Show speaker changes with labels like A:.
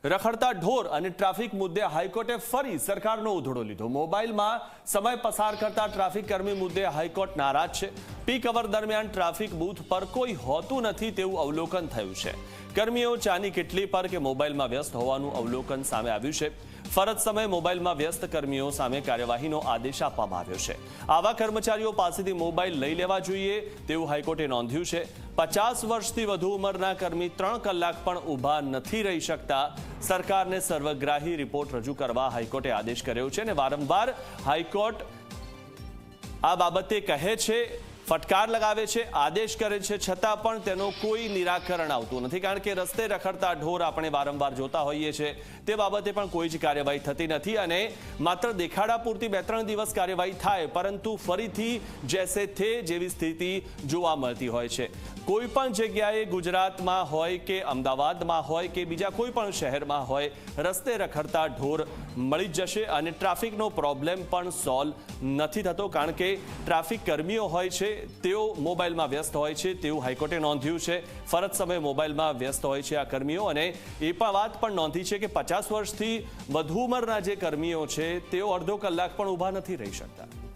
A: રખડતા ઢોર અને ટ્રાફિક મુદ્દે હાઈકોર્ટે ફરી સરકારનો ઉધડો લીધો। મોબાઈલમાં સમય પસાર કરતા ટ્રાફિક કર્મી મુદ્દે હાઈકોર્ટ નારાજ છે। પીક અવર દરમિયાન ટ્રાફિક બૂથ પર કોઈ હોતું નથી તેવું અવલોકન થયું છે। કર્મીઓ ચાની કેટલી પર કે મોબાઈલમાં વ્યસ્ત હોવાનું અવલોકન સામે આવ્યું છે। ફરજ સમયે મોબાઈલમાં વ્યસ્ત કર્મીઓ સામે કાર્યવાહીનો આદેશ આપવામાં આવ્યો છે। આવા કર્મચારીઓ પાસેથી મોબાઈલ લઈ લેવા જોઈએ તેવું હાઈકોર્ટે નોંધ્યું છે। 50 વર્ષથી વધુ ઉંમરના કર્મી 3 કલાક પણ ઊભા નથી રહી શકતા। સરકારને સર્વગ્રાહી રિપોર્ટ રજૂ કરવા હાઈકોર્ટે આદેશ કર્યો છે અને વારંવાર હાઈકોર્ટ આ બાબતે કહે છે, ફટકાર લગાવે છે, આદેશ કરે છે, છતાં પણ તેનો કોઈ નિરાકરણ આવતું નથી। કારણ કે રસ્તે રખડતા ઢોર આપણે વારંવાર જોતા હોઈએ છીએ, તે બાબતે પણ કોઈ જ કાર્યવાહી થતી નથી અને માત્ર દેખાડા પૂરતી 2-3 દિવસ કાર્યવાહી થાય, પરંતુ ફરીથી જેસે થે જેવી સ્થિતિ જોવા મળતી હોય છે। કોઈ પણ જગ્યાએ ગુજરાતમાં હોય કે અમદાવાદમાં હોય કે બીજા કોઈ પણ શહેરમાં હોય, રસ્તે રખડતા ઢોર મળી જશે અને ટ્રાફિકનો પ્રોબ્લેમ પણ સોલ્વ નથી થતો। કારણ કે ટ્રાફિક કર્મીઓ હોય છે તેઓ મોબાઈલમાં વ્યસ્ત હોય છે તેવું હાઈકોર્ટે નોંધ્યું છે। ફરજ સમયે મોબાઈલમાં વ્યસ્ત હોય છે આ કર્મીઓ અને એ પણ વાત પણ નોંધી છે કે 50 વર્ષથી વધુ ઉંમરના જે કર્મીઓ છે તેઓ અડધો કલાક પણ ઊભા નથી રહી શકતા।